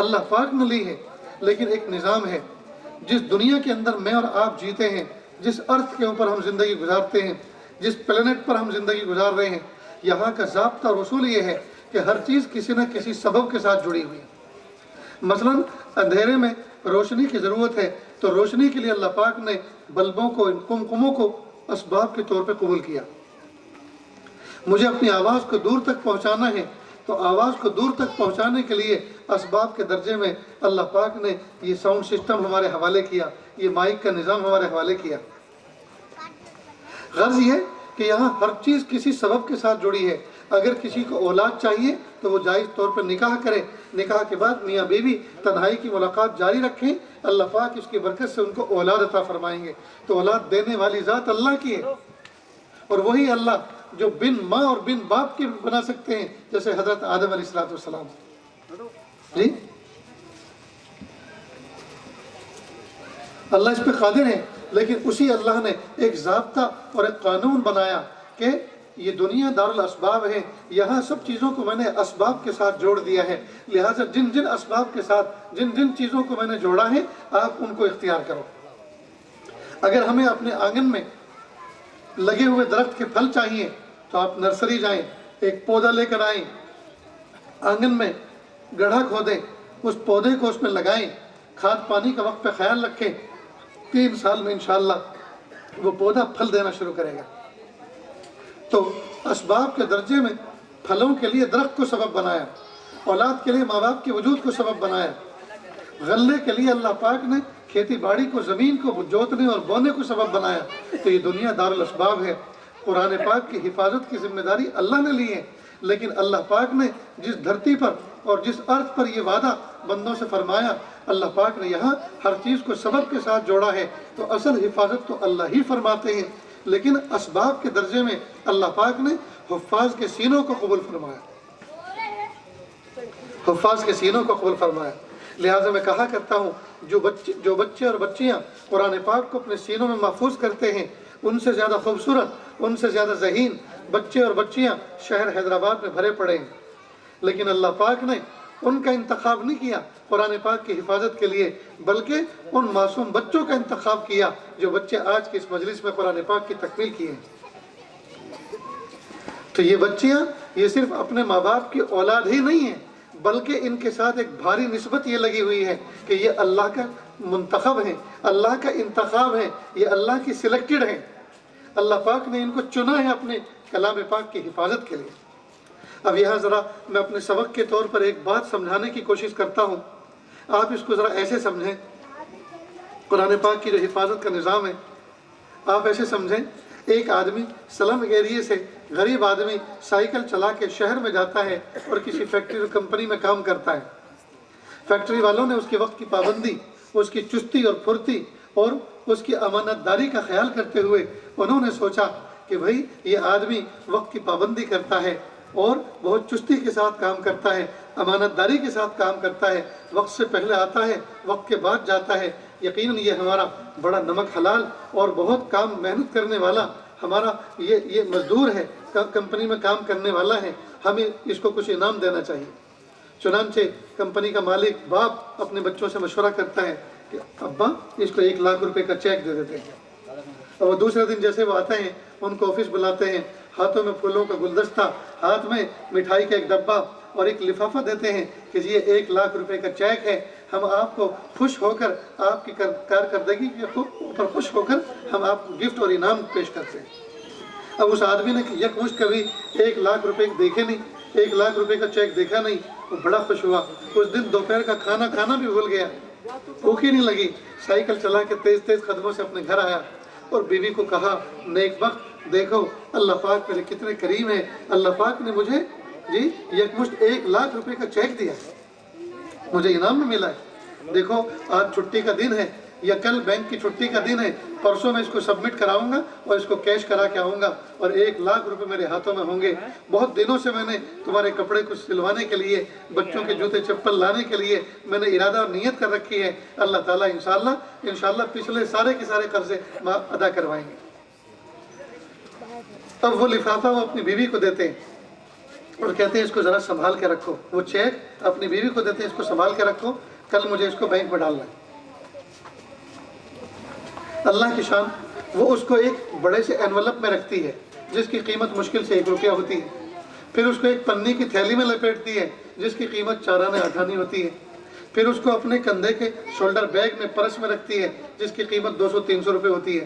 اللہ پاک نے لی ہے، لیکن ایک نظام ہے۔ جس دنیا کے اندر میں اور آپ جیتے ہیں، جس ارتھ کے اوپر ہم زندگی گزارتے ہیں، جس پلینٹ پر ہم زندگی گزار رہے ہیں، یہاں کا ضابطہ رسول یہ ہے کہ ہر چیز کسی نہ کسی سبب کے ساتھ جڑی ہوئی ہے۔ مثلا اندھیرے میں روشنی کی ضرورت ہے، تو روشنی کے لیے اللہ پاک نے بلبوں کو، ان قمقموں کو اسباب کے طور پہ قبول کیا۔ مجھے اپنی آواز کو دور تک پہنچانا ہے، تو آواز کو دور تک پہنچانے کے لیے اسباب کے درجے میں اللہ پاک نے یہ ساؤنڈ سسٹم ہمارے حوالے کیا، یہ مائک کا نظام ہمارے حوالے کیا۔ غرض یہ کہ یہاں ہر چیز کسی سبب کے ساتھ جڑی ہے۔ اگر کسی کو اولاد چاہیے تو وہ جائز طور پر نکاح کرے، نکاح کے بعد میاں بیوی تنہائی کی ملاقات جاری رکھیں، اللہ پاک اس کی برکت سے ان کو اولاد عطا فرمائیں گے۔ تو اولاد دینے والی ذات اللہ کی ہے، اور وہی اللہ جو بن ماں اور بن باپ کے بنا سکتے ہیں، جیسے حضرت آدم علیہ السلام۔ جی اللہ اس پہ قادر ہے، لیکن اسی اللہ نے ایک ضابطہ اور ایک قانون بنایا کہ یہ دنیا دار الاسباب ہے، یہاں سب چیزوں کو میں نے اسباب کے ساتھ جوڑ دیا ہے، لہٰذا جن جن اسباب کے ساتھ جن جن چیزوں کو میں نے جوڑا ہے، آپ ان کو اختیار کرو۔ اگر ہمیں اپنے آنگن میں لگے ہوئے درخت کے پھل چاہیے تو آپ نرسری جائیں، ایک پودا لے کر آئیں، آنگن میں گڑھا کھودیں، اس پودے کو اس میں لگائیں، کھاد پانی کا وقت پہ خیال رکھیں، 3 سال میں انشاءاللہ وہ پودا پھل دینا شروع کرے گا۔ تو اسباب کے درجے میں پھلوں کے لیے درخت کو سبب بنایا، اولاد کے لیے ماں باپ کے وجود کو سبب بنایا، غلے کے لیے اللہ پاک نے کھیتی باڑی کو، زمین کو جوتنے اور بونے کو سبب بنایا۔ تو یہ دنیا دار الاسباب ہے۔ قرآن پاک کی حفاظت کی ذمہ داری اللہ نے لی ہے، لیکن اللہ پاک نے جس دھرتی پر اور جس ارض پر یہ وعدہ بندوں سے فرمایا، اللہ پاک نے یہاں ہر چیز کو سبب کے ساتھ جوڑا ہے۔ تو اصل حفاظت تو اللہ ہی فرماتے ہیں، لیکن اسباب کے درجے میں اللہ پاک نے حفاظ کے سینوں کو قبول فرمایا، حفاظ کے سینوں کو قبول فرمایا۔ لہٰذا میں کہا کرتا ہوں، جو بچے اور بچیاں قرآن پاک کو اپنے سینوں میں محفوظ کرتے ہیں، ان سے زیادہ خوبصورت، ان سے زیادہ ذہین بچے اور بچیاں شہر حیدرآباد میں بھرے پڑے ہیں۔ لیکن اللہ پاک نے ان کا انتخاب نہیں کیا قرآن پاک کی حفاظت کے لیے، بلکہ ان معصوم بچوں کا انتخاب کیا جو بچے آج کی اس مجلس میں قرآن پاک کی تکمیل کیے ہیں۔ تو یہ بچیاں یہ صرف اپنے ماں باپ کی اولاد ہی نہیں ہیں، بلکہ ان کے ساتھ ایک بھاری نسبت یہ لگی ہوئی ہے کہ یہ اللہ کا منتخب ہے، اللہ کا انتخاب ہے، یہ اللہ کی سلیکٹڈ ہیں۔ اللہ پاک نے ان کو چنا ہے اپنے کلام پاک کی حفاظت کے لیے۔ اب یہاں ذرا میں اپنے سبق کے طور پر ایک بات سمجھانے کی کوشش کرتا ہوں، آپ اس کو ذرا ایسے سمجھیں۔ قرآن پاک کی جو حفاظت کا نظام ہے، آپ ایسے سمجھیں، ایک آدمی سلم ایریے سے، غریب آدمی سائیکل چلا کے شہر میں جاتا ہے اور کسی فیکٹری کمپنی میں کام کرتا ہے۔ فیکٹری والوں نے اس کے وقت کی پابندی، اس کی چستی اور پھرتی اور اس کی امانت داری کا خیال کرتے ہوئے انہوں نے سوچا کہ بھئی یہ آدمی وقت کی پابندی کرتا ہے اور بہت چستی کے ساتھ کام کرتا ہے، امانت داری کے ساتھ کام کرتا ہے، وقت سے پہلے آتا ہے، وقت کے بعد جاتا ہے، یقیناً یہ ہمارا بڑا نمک حلال اور بہت کام محنت کرنے والا ہمارا یہ مزدور ہے، کمپنی میں کام کرنے والا ہے، ہمیں اس کو کچھ انعام دینا چاہیے۔ چنانچہ کمپنی کا مالک باپ اپنے بچوں سے مشورہ کرتا ہے کہ ابا اس کو 1 لاکھ روپے کا چیک دے دیتے ہیں۔ اور وہ دوسرے دن جیسے وہ آتے ہیں، ان کو آفس بلاتے ہیں، ہاتھوں میں پھولوں کا گلدستہ، ہاتھ میں مٹھائی کا ایک ڈبہ اور ایک لفافہ دیتے ہیں کہ یہ 1 لاکھ روپے کا چیک ہے، ہم آپ کو خوش ہو کر، آپ کی کارکردگی کے اوپر خوش ہو کر ہم آپ کو گفٹ اور انعام پیش کرتے ہیں۔ اب اس آدمی نے یکمشت کبھی 1 لاکھ روپے دیکھے نہیں، 1 لاکھ روپے کا چیک دیکھا نہیں، وہ بڑا خوش ہوا۔ اس دن دوپہر کا کھانا کھانا بھی بھول گیا، بھوک ہی نہیں لگی، سائیکل چلا کے تیز تیز قدموں سے اپنے گھر آیا اور بیوی کو کہا، نیک وقت دیکھو اللہ پاک میرے کتنے کریم ہے، اللہ پاک نے مجھے یکمشت 1 لاکھ روپے کا چیک دیا، مجھے انعام میں ملا ہے۔ دیکھو آج چھٹی کا دن ہے یا کل بینک کی چھٹی کا دن ہے، پرسوں میں اس کو سبمٹ کراؤں گا اور اس کو کیش کرا کے آؤں گا اور 1 لاکھ روپے میرے ہاتھوں میں ہوں گے۔ بہت دنوں سے میں نے تمہارے کپڑے کو سلوانے کے لیے، بچوں کے جوتے چپل لانے کے لیے میں نے ارادہ اور نیت کر رکھی ہے، اللہ تعالیٰ انشاءاللہ پچھلے سارے کے سارے قرضے ادا کروائیں گے۔ اب وہ لفافہ وہ اپنی بیوی کو دیتے ہیں، اور کہتے ہیں اس کو ذرا سنبھال کے رکھو، وہ چیک اپنی بیوی کو دیتے ہیں، اس کو سنبھال کے رکھو، کل مجھے اس کو بینک میں ڈالنا ہے۔ اللہ کی شان، وہ اس کو ایک بڑے سے انویلپ میں رکھتی ہے جس کی قیمت مشکل سے 1 روپیہ ہوتی ہے، پھر اس کو ایک پنی کی تھیلی میں لپیٹتی ہے جس کی قیمت 4 آنے 8 آنے ہوتی ہے، پھر اس کو اپنے کندھے کے شولڈر بیگ میں پرس میں رکھتی ہے جس کی قیمت 200-300 روپے ہوتی ہے،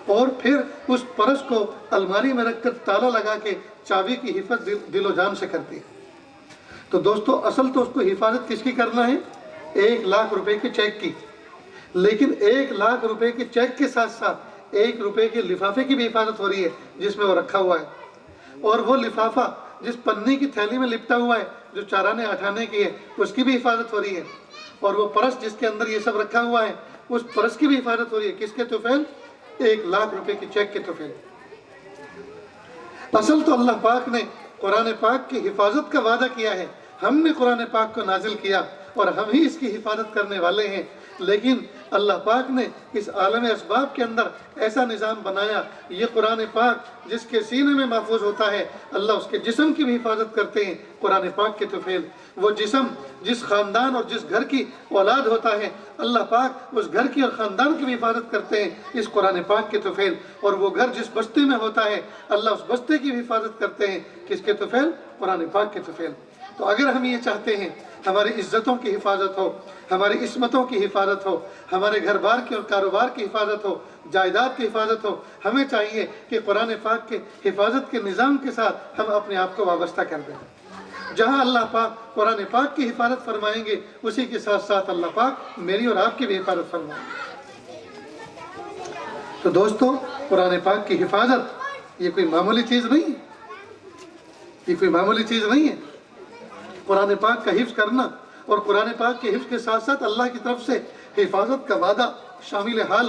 اور پھر اس پرس کو الماری میں رکھ کر تالا لگا کے چابی کی حفاظت دل و جان سے کرتی ہے۔ تو دوستو، اصل تو اس کو حفاظت کس کی کرنا ہے؟ 1 لاکھ روپے کے چیک کی، لیکن 1 لاکھ روپے کے چیک کے ساتھ ساتھ 1 روپے کے لفافے کی بھی حفاظت ہو رہی ہے جس میں وہ رکھا ہوا ہے، اور وہ لفافہ جس پنی کی تھیلی میں لپٹا ہوا ہے جو 4 آنے 8 آنے کی ہے اس کی بھی حفاظت ہو رہی ہے، اور وہ پرس جس کے اندر یہ سب رکھا ہوا ہے اس پرس کی بھی حفاظت ہو رہی ہے۔ کس کے طفیل؟ 1 لاکھ روپے کے چیک کے طفیل۔ اصل تو اللہ پاک نے قرآن پاک کی حفاظت کا وعدہ کیا ہے، ہم نے قرآن پاک کو نازل کیا اور ہم ہی اس کی حفاظت کرنے والے ہیں، لیکن اللہ پاک نے اس عالم اسباب کے اندر ایسا نظام بنایا، یہ قرآن پاک جس کے سینے میں محفوظ ہوتا ہے اللہ اس کے جسم کی بھی حفاظت کرتے ہیں قرآن پاک کے طفیل۔ وہ جسم جس خاندان اور جس گھر کی اولاد ہوتا ہے اللہ پاک اس گھر کی اور خاندان کی بھی حفاظت کرتے ہیں اس قرآن پاک کے طفیل، اور وہ گھر جس بستی میں ہوتا ہے اللہ اس بستی کی بھی حفاظت کرتے ہیں کس کے طفیل؟ قرآن پاک کے طفیل۔ تو اگر ہم یہ چاہتے ہیں ہماری عزتوں کی حفاظت ہو، ہماری عصمتوں کی حفاظت ہو، ہمارے گھر بار کی اور کاروبار کی حفاظت ہو، جائیداد کی حفاظت ہو، ہمیں چاہیے کہ قرآن پاک کے حفاظت کے نظام کے ساتھ ہم اپنے آپ کو وابستہ کر دیں۔ جہاں اللہ پاک قرآن پاک کی حفاظت فرمائیں گے اسی کے ساتھ ساتھ اللہ پاک میری اور آپ کی بھی حفاظت فرمائیں گے۔ تو دوستو، قرآن پاک کی حفاظت یہ کوئی معمولی چیز نہیں ہے، یہ کوئی معمولی چیز نہیں ہے۔ قرآن پاک کا حفظ کرنا اور قرآن پاک کے حفظ کے ساتھ ساتھ اللہ کی طرف سے حفاظت کا وعدہ شامل حال ہونا